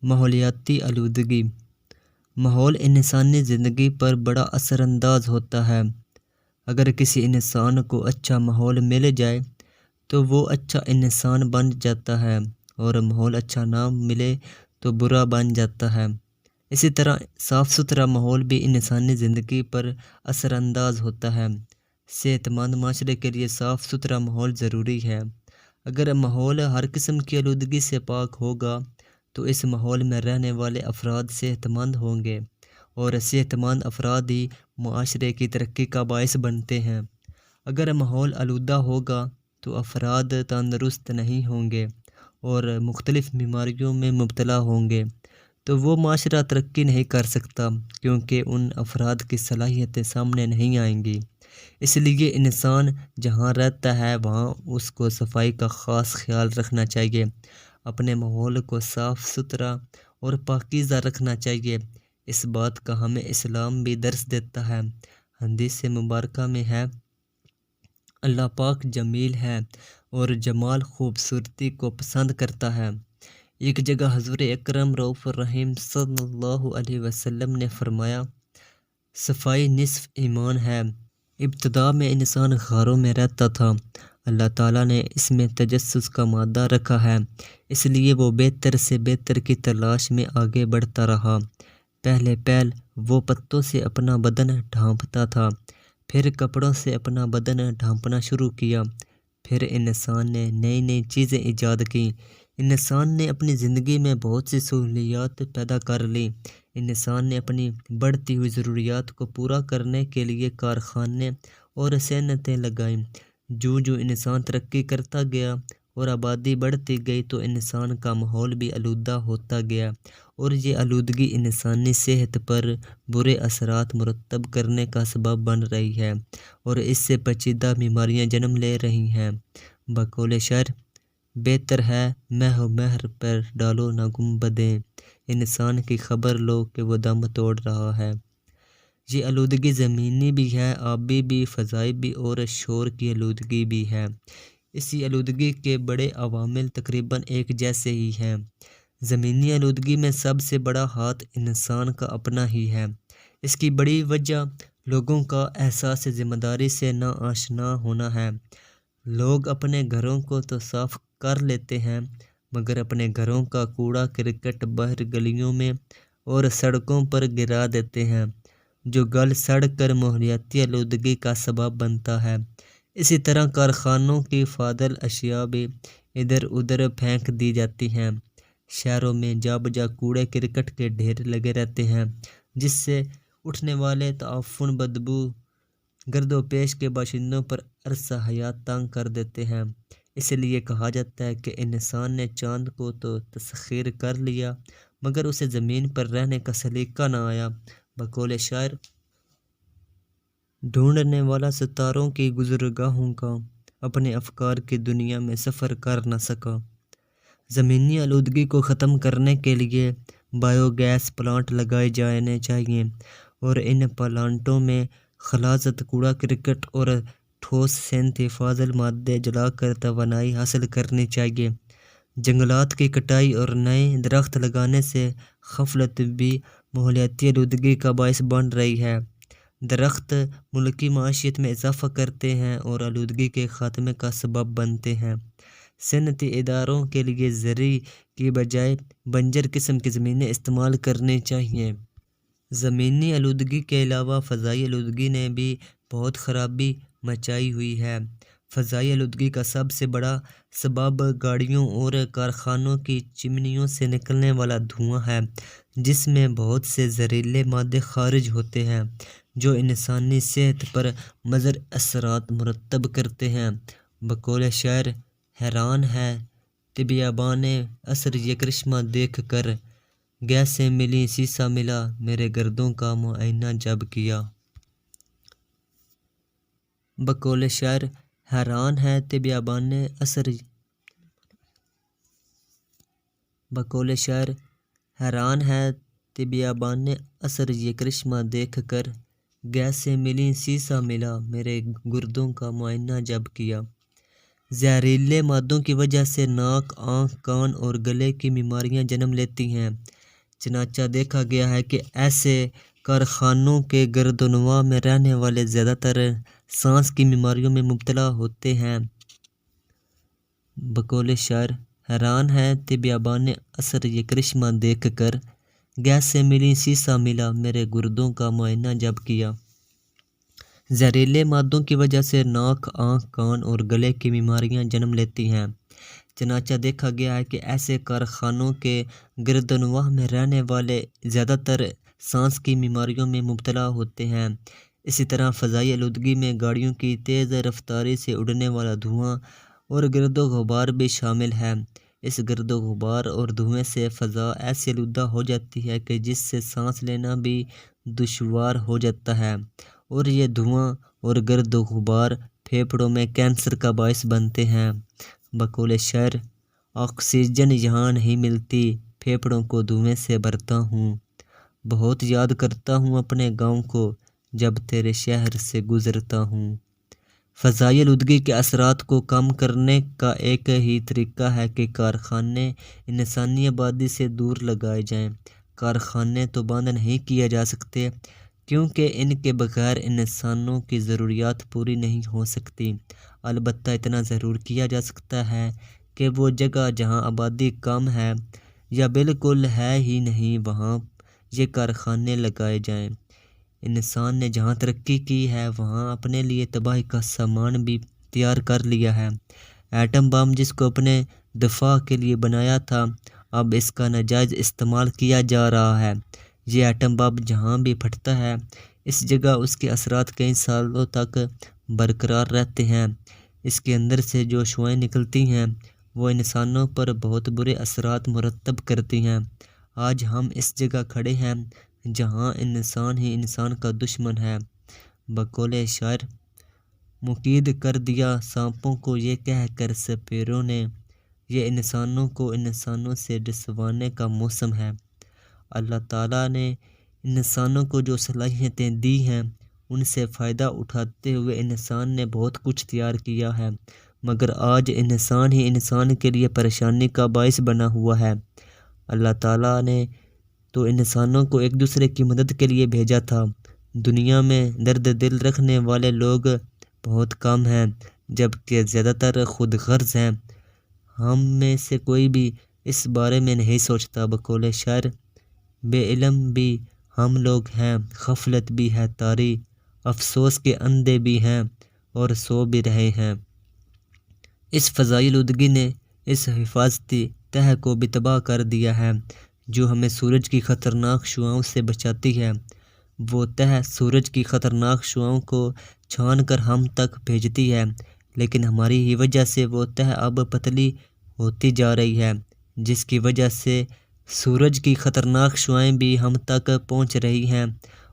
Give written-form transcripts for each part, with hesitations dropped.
ماحولیاتی آلودگی ماحول انسانی زندگی پر بڑا اثر انداز ہوتا ہے۔ اگر کسی انسان کو اچھا ماحول مل جائے تو وہ اچھا انسان بن جاتا ہے، اور ماحول اچھا نہ ملے تو برا بن جاتا ہے۔ اسی طرح صاف ستھرا ماحول بھی انسانی زندگی پر اثر انداز ہوتا ہے۔ صحت مند معاشرے کے لیے صاف ستھرا ماحول ضروری ہے۔ اگر ماحول ہر قسم کی آلودگی سے پاک ہوگا تو اس ماحول میں رہنے والے افراد صحت مند ہوں گے، اور صحت مند افراد ہی معاشرے کی ترقی کا باعث بنتے ہیں۔ اگر ماحول آلودہ ہوگا تو افراد تندرست نہیں ہوں گے اور مختلف بیماریوں میں مبتلا ہوں گے، تو وہ معاشرہ ترقی نہیں کر سکتا، کیونکہ ان افراد کی صلاحیتیں سامنے نہیں آئیں گی۔ اس لیے انسان جہاں رہتا ہے وہاں اس کو صفائی کا خاص خیال رکھنا چاہیے، اپنے ماحول کو صاف ستھرا اور پاکیزہ رکھنا چاہیے۔ اس بات کا ہمیں اسلام بھی درس دیتا ہے۔ حدیث مبارکہ میں ہے، اللہ پاک جمیل ہے اور جمال خوبصورتی کو پسند کرتا ہے۔ ایک جگہ حضور اکرم رؤوف الرحیم صلی اللہ علیہ وسلم نے فرمایا، صفائی نصف ایمان ہے۔ ابتدا میں انسان غاروں میں رہتا تھا، اللہ تعالیٰ نے اس میں تجسس کا مادہ رکھا ہے، اس لیے وہ بہتر سے بہتر کی تلاش میں آگے بڑھتا رہا۔ پہلے وہ پتوں سے اپنا بدن ڈھانپتا تھا، پھر کپڑوں سے اپنا بدن ڈھانپنا شروع کیا، پھر انسان نے نئی نئی چیزیں ایجاد کیں۔ انسان نے اپنی زندگی میں بہت سی سہولیات پیدا کر لیں۔ انسان نے اپنی بڑھتی ہوئی ضروریات کو پورا کرنے کے لیے کارخانے اور صنعتیں لگائیں۔ جو انسان ترقی کرتا گیا اور آبادی بڑھتی گئی تو انسان کا ماحول بھی آلودہ ہوتا گیا، اور یہ آلودگی انسانی صحت پر برے اثرات مرتب کرنے کا سبب بن رہی ہے، اور اس سے پیچیدہ بیماریاں جنم لے رہی ہیں۔ بقول شاعر، بہتر ہے مہ و مہر پر ڈالو نہ گنبدیں، انسان کی خبر لو کہ وہ دم توڑ رہا ہے۔ یہ آلودگی زمینی بھی ہے، آبی بھی، فضائی بھی اور شور کی آلودگی بھی ہے۔ اسی آلودگی کے بڑے عوامل تقریباً ایک جیسے ہی ہیں۔ زمینی آلودگی میں سب سے بڑا ہاتھ انسان کا اپنا ہی ہے۔ اس کی بڑی وجہ لوگوں کا احساس ذمہ داری سے ناآشنا ہونا ہے۔ لوگ اپنے گھروں کو تو صاف کر لیتے ہیں، مگر اپنے گھروں کا کوڑا کرکٹ باہر گلیوں میں اور سڑکوں پر گرا دیتے ہیں، جو گل سڑ کر ماحولیاتی آلودگی کا سبب بنتا ہے۔ اسی طرح کارخانوں کی فاضل اشیاء بھی ادھر ادھر پھینک دی جاتی ہیں۔ شہروں میں جا بجا کوڑے کرکٹ کے ڈھیر لگے رہتے ہیں، جس سے اٹھنے والے تعفن بدبو گرد و پیش کے باشندوں پر عرصہ حیات تنگ کر دیتے ہیں۔ اس لیے کہا جاتا ہے کہ انسان نے چاند کو تو تسخیر کر لیا، مگر اسے زمین پر رہنے کا سلیقہ نہ آیا۔ بقول شاعر، ڈھونڈنے والا ستاروں کی گزرگاہوں کا، اپنے افکار کی دنیا میں سفر کر نہ سکا۔ زمینی آلودگی کو ختم کرنے کے لیے بایو گیس پلانٹ لگائے جانے چاہئیں، اور ان پلانٹوں میں خلاصات کوڑا کرکٹ اور ٹھوس صنعتی فاضل مادے جلا کر توانائی حاصل کرنی چاہیے۔ جنگلات کی کٹائی اور نئے درخت لگانے سے غفلت بھی ماحولیاتی آلودگی کا باعث بن رہی ہے۔ درخت ملکی معیشت میں اضافہ کرتے ہیں اور آلودگی کے خاتمے کا سبب بنتے ہیں۔ صنعتی اداروں کے لیے زرعی کی بجائے بنجر قسم کی زمینیں استعمال کرنی چاہیے۔ زمینی آلودگی کے علاوہ فضائی آلودگی نے بھی بہت خرابی مچائی ہوئی ہے۔ فضائی آلودگی کا سب سے بڑا سبب گاڑیوں اور کارخانوں کی چمنیوں سے نکلنے والا دھواں ہے، جس میں بہت سے زہریلے مادے خارج ہوتے ہیں، جو انسانی صحت پر مضر اثرات مرتب کرتے ہیں۔ بقول شاعر، حیران ہے طبیعیابان عصر یہ کرشمہ دیکھ کر، گیسیں ملیں شیشہ ملا میرے گردوں کا معائنہ جب کیا۔ بقول شاعر، حیران ہے طبیعیابان عصر بقول شاعر، حیران ہے طبیعیابان عصر یہ کرشمہ دیکھ کر، گیسیں ملیں شیشہ ملا میرے گردوں کا معائنہ جب کیا۔ زہریلے مادوں کی وجہ سے ناک، آنکھ، کان اور گلے کی بیماریاں جنم لیتی ہیں۔ چنانچہ دیکھا گیا ہے کہ ایسے کارخانوں کے گرد و نواح میں رہنے والے زیادہ تر سانس کی بیماریوں میں مبتلا ہوتے ہیں۔ بقول شاعر، حیران ہے طبیبان عصر یہ کرشمہ دیکھ کر، گیس سے ملی شیشہ ملا میرے گردوں کا معائنہ جب کیا۔ زہریلے مادوں کی وجہ سے ناک، آنکھ، کان اور گلے کی بیماریاں جنم لیتی ہیں۔ چنانچہ دیکھا گیا ہے کہ ایسے کارخانوں کے گرد و نواح میں رہنے والے زیادہ تر سانس کی بیماریوں میں مبتلا ہوتے ہیں۔ اسی طرح فضائی آلودگی میں گاڑیوں کی تیز رفتاری سے اڑنے والا دھواں اور گرد و غبار بھی شامل ہے۔ اس گرد و غبار اور دھوئیں سے فضا ایسی آلودہ ہو جاتی ہے کہ جس سے سانس لینا بھی دشوار ہو جاتا ہے، اور یہ دھواں اور گرد و غبار پھیپھڑوں میں کینسر کا باعث بنتے ہیں۔ بقول شاعر، آکسیجن یہاں نہیں ملتی، پھیپھڑوں کو دھوئیں سے بھرتا ہوں، بہت یاد کرتا ہوں اپنے گاؤں کو جب تیرے شہر سے گزرتا ہوں۔ فضائی آلودگی کے اثرات کو کم کرنے کا ایک ہی طریقہ ہے کہ کارخانے انسانی آبادی سے دور لگائے جائیں۔ کارخانے تو بند نہیں کیے جا سکتے، کیونکہ ان کے بغیر انسانوں کی ضروریات پوری نہیں ہو سکتی۔ البتہ اتنا ضرور کیا جا سکتا ہے کہ وہ جگہ جہاں آبادی کم ہے یا بالکل ہے ہی نہیں، وہاں یہ کارخانے لگائے جائیں۔ انسان نے جہاں ترقی کی ہے وہاں اپنے لیے تباہی کا سامان بھی تیار کر لیا ہے۔ ایٹم بم جس کو اپنے دفاع کے لیے بنایا تھا، اب اس کا ناجائز استعمال کیا جا رہا ہے۔ یہ ایٹم بم جہاں بھی پھٹتا ہے، اس جگہ اس کے اثرات کئی سالوں تک برقرار رہتے ہیں۔ اس کے اندر سے جو شعاعیں نکلتی ہیں وہ انسانوں پر بہت برے اثرات مرتب کرتی ہیں۔ آج ہم اس جگہ کھڑے ہیں جہاں انسان ہی انسان کا دشمن ہے۔ بقول شاعر، مقید کر دیا سانپوں کو یہ کہہ کر سپیروں نے، یہ انسانوں کو انسانوں سے ڈسوانے کا موسم ہے۔ اللہ تعالیٰ نے انسانوں کو جو صلاحیتیں دی ہیں ان سے فائدہ اٹھاتے ہوئے انسان نے بہت کچھ تیار کیا ہے، مگر آج انسان ہی انسان کے لیے پریشانی کا باعث بنا ہوا ہے۔ اللہ تعالیٰ نے تو انسانوں کو ایک دوسرے کی مدد کے لیے بھیجا تھا۔ دنیا میں درد دل رکھنے والے لوگ بہت کم ہیں، جبکہ زیادہ تر خود غرض ہیں۔ ہم میں سے کوئی بھی اس بارے میں نہیں سوچتا۔ بقول شاعر، بے علم بھی ہم لوگ ہیں، غفلت بھی ہے طاری، افسوس کے اندھے بھی ہیں اور سو بھی رہے ہیں۔ اس فضائی آلودگی نے اس حفاظتی تہہ کو بھی تباہ کر دیا ہے جو ہمیں سورج کی خطرناک شعاؤں سے بچاتی ہے۔ وہ تہہ سورج کی خطرناک شعاؤں کو چھان کر ہم تک بھیجتی ہے، لیکن ہماری ہی وجہ سے وہ تہہ اب پتلی ہوتی جا رہی ہے، جس کی وجہ سے سورج کی خطرناک شعاعیں بھی ہم تک پہنچ رہی ہیں،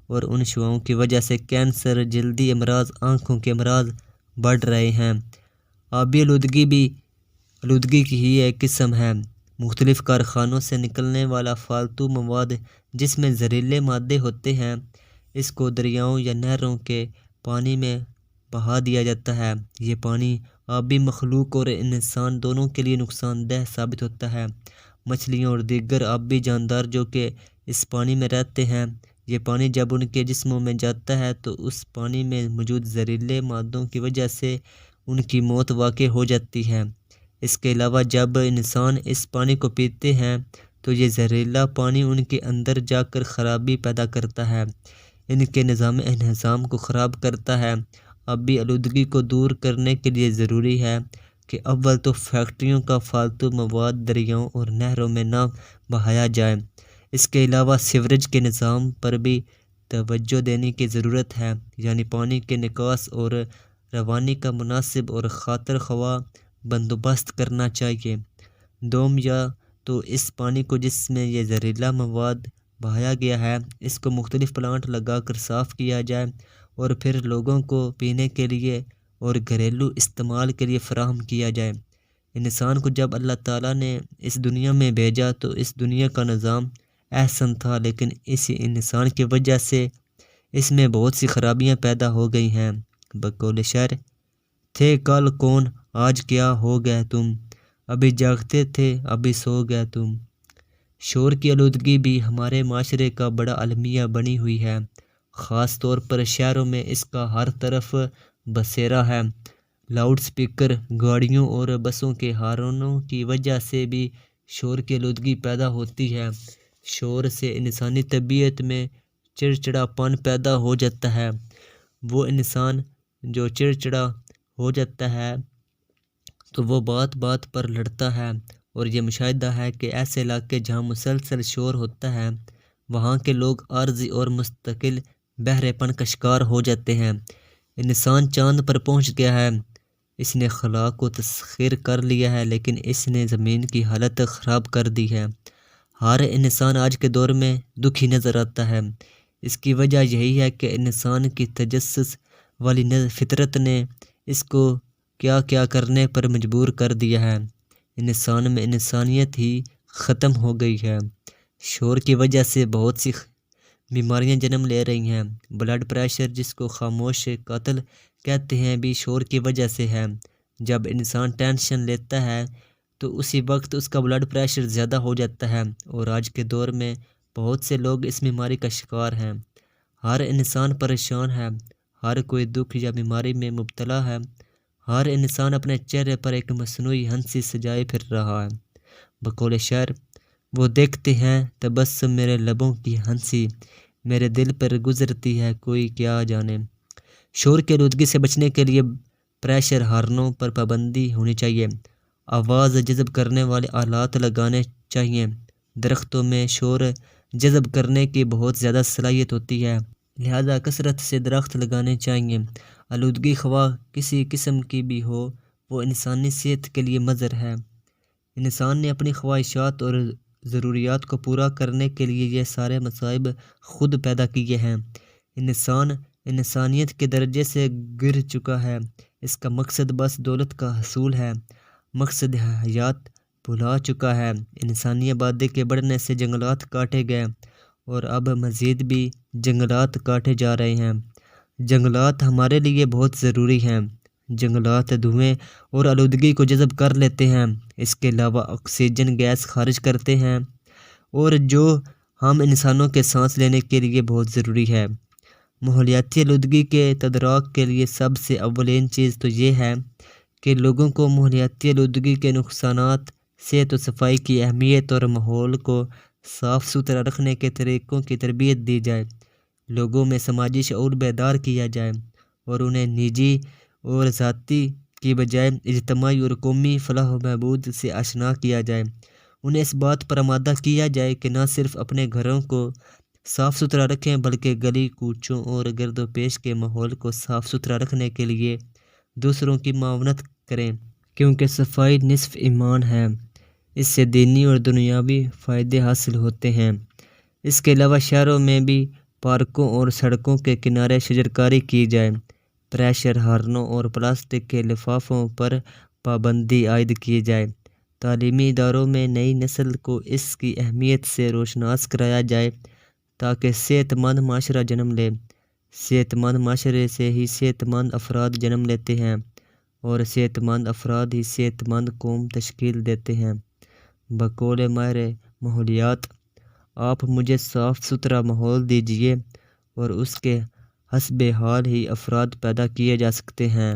اور ان شعاؤں کی وجہ سے کینسر، جلدی امراض، آنکھوں کے امراض بڑھ رہے ہیں۔ آبی آلودگی بھی آلودگی کی ہی ایک قسم ہے۔ مختلف کارخانوں سے نکلنے والا فالتو مواد جس میں زہریلے مادے ہوتے ہیں، اس کو دریاؤں یا نہروں کے پانی میں بہا دیا جاتا ہے۔ یہ پانی آبی مخلوق اور انسان دونوں کے لیے نقصان دہ ثابت ہوتا ہے۔ مچھلیاں اور دیگر آبی جاندار جو کہ اس پانی میں رہتے ہیں، یہ پانی جب ان کے جسموں میں جاتا ہے تو اس پانی میں موجود زہریلے مادوں کی وجہ سے ان کی موت واقع ہو جاتی ہے۔ اس کے علاوہ جب انسان اس پانی کو پیتے ہیں تو یہ زہریلا پانی ان کے اندر جا کر خرابی پیدا کرتا ہے، ان کے نظام انہضام کو خراب کرتا ہے۔ آبی آلودگی کو دور کرنے کے لیے ضروری ہے کہ اول تو فیکٹریوں کا فالتو مواد دریاؤں اور نہروں میں نہ بہایا جائے۔ اس کے علاوہ سیوریج کے نظام پر بھی توجہ دینے کی ضرورت ہے، یعنی پانی کے نکاس اور روانی کا مناسب اور خاطر خواہ بندوبست کرنا چاہیے۔ دوم، یا تو اس پانی کو جس میں یہ زہریلا مواد بہایا گیا ہے اس کو مختلف پلانٹ لگا کر صاف کیا جائے اور پھر لوگوں کو پینے کے لیے اور گھریلو استعمال کے لیے فراہم کیا جائے۔ انسان کو جب اللہ تعالیٰ نے اس دنیا میں بھیجا تو اس دنیا کا نظام احسن تھا، لیکن اسی انسان کی وجہ سے اس میں بہت سی خرابیاں پیدا ہو گئی ہیں۔ بقول شاعر، تھے کل کون آج کیا ہو گئے تم، ابھی جاگتے تھے ابھی سو گئے تم۔ شور کی آلودگی بھی ہمارے معاشرے کا بڑا المیہ بنی ہوئی ہے، خاص طور پر شہروں میں اس کا ہر طرف بسیرا ہے۔ لاؤڈ سپیکر، گاڑیوں اور بسوں کے ہارنوں کی وجہ سے بھی شور کی آلودگی پیدا ہوتی ہے۔ شور سے انسانی طبیعت میں چڑچڑاپن پیدا ہو جاتا ہے۔ وہ انسان جو چڑچڑا ہو جاتا ہے تو وہ بات بات پر لڑتا ہے، اور یہ مشاہدہ ہے کہ ایسے علاقے جہاں مسلسل شور ہوتا ہے وہاں کے لوگ عارضی اور مستقل بہرے پن کا شکار ہو جاتے ہیں۔ انسان چاند پر پہنچ گیا ہے، اس نے خلا کو تسخیر کر لیا ہے، لیکن اس نے زمین کی حالت خراب کر دی ہے۔ ہر انسان آج کے دور میں دکھی نظر آتا ہے۔ اس کی وجہ یہی ہے کہ انسان کی تجسس والی فطرت نے اس کو کیا کیا کرنے پر مجبور کر دیا ہے۔ انسان میں انسانیت ہی ختم ہو گئی ہے۔ شور کی وجہ سے بہت سی بیماریاں جنم لے رہی ہیں۔ بلڈ پریشر، جس کو خاموش قاتل کہتے ہیں، بھی شور کی وجہ سے ہے۔ جب انسان ٹینشن لیتا ہے تو اسی وقت اس کا بلڈ پریشر زیادہ ہو جاتا ہے، اور آج کے دور میں بہت سے لوگ اس بیماری کا شکار ہیں۔ ہر انسان پریشان ہے، ہر کوئی دکھ یا بیماری میں مبتلا ہے۔ ہر انسان اپنے چہرے پر ایک مصنوعی ہنسی سجائے پھر رہا ہے۔ بقول شعر، وہ دیکھتے ہیں تبسم میرے لبوں کی ہنسی، میرے دل پر گزرتی ہے کوئی کیا جانے۔ شور کی آلودگی سے بچنے کے لیے پریشر ہارنوں پر پابندی ہونی چاہیے۔ آواز جذب کرنے والے آلات لگانے چاہیے۔ درختوں میں شور جذب کرنے کی بہت زیادہ صلاحیت ہوتی ہے، لہذا کثرت سے درخت لگانے چاہیے۔ آلودگی خواہ کسی قسم کی بھی ہو، وہ انسانی صحت کے لیے مضر ہے۔ انسان نے اپنی خواہشات اور ضروریات کو پورا کرنے کے لیے یہ سارے مصائب خود پیدا کیے ہیں۔ انسان انسانیت کے درجے سے گر چکا ہے۔ اس کا مقصد بس دولت کا حصول ہے، مقصد حیات بھلا چکا ہے۔ انسانی آبادی کے بڑھنے سے جنگلات کاٹے گئے، اور اب مزید بھی جنگلات کاٹے جا رہے ہیں۔ جنگلات ہمارے لیے بہت ضروری ہیں۔ جنگلات دھوئیں اور آلودگی کو جذب کر لیتے ہیں، اس کے علاوہ آکسیجن گیس خارج کرتے ہیں، اور جو ہم انسانوں کے سانس لینے کے لیے بہت ضروری ہے۔ ماحولیاتی آلودگی کے تدارک کے لیے سب سے اولین چیز تو یہ ہے کہ لوگوں کو ماحولیاتی آلودگی کے نقصانات، صحت و صفائی کی اہمیت اور ماحول کو صاف ستھرا رکھنے کے طریقوں کی تربیت دی جائے۔ لوگوں میں سماجی شعور بیدار کیا جائے، اور انہیں نجی اور ذاتی کی بجائے اجتماعی اور قومی فلاح و بہبود سے آشنا کیا جائے۔ انہیں اس بات پر آمادہ کیا جائے کہ نہ صرف اپنے گھروں کو صاف ستھرا رکھیں بلکہ گلی کوچوں اور گرد و پیش کے ماحول کو صاف ستھرا رکھنے کے لیے دوسروں کی معاونت کریں، کیونکہ صفائی نصف ایمان ہے۔ اس سے دینی اور دنیاوی فائدے حاصل ہوتے ہیں۔ اس کے علاوہ شہروں میں بھی پارکوں اور سڑکوں کے کنارے شجرکاری کی جائے۔ پریشر ہارنوں اور پلاسٹک کے لفافوں پر پابندی عائد کی جائے۔ تعلیمی اداروں میں نئی نسل کو اس کی اہمیت سے روشناس کرایا جائے تاکہ صحت مند معاشرہ جنم لے۔ صحت مند معاشرے سے ہی صحت مند افراد جنم لیتے ہیں، اور صحت مند افراد ہی صحت مند قوم تشکیل دیتے ہیں۔ بقول ماہر ماحولیات، آپ مجھے صاف ستھرا ماحول دیجیے اور اس کے حسب حال ہی افراد پیدا کیے جا سکتے ہیں۔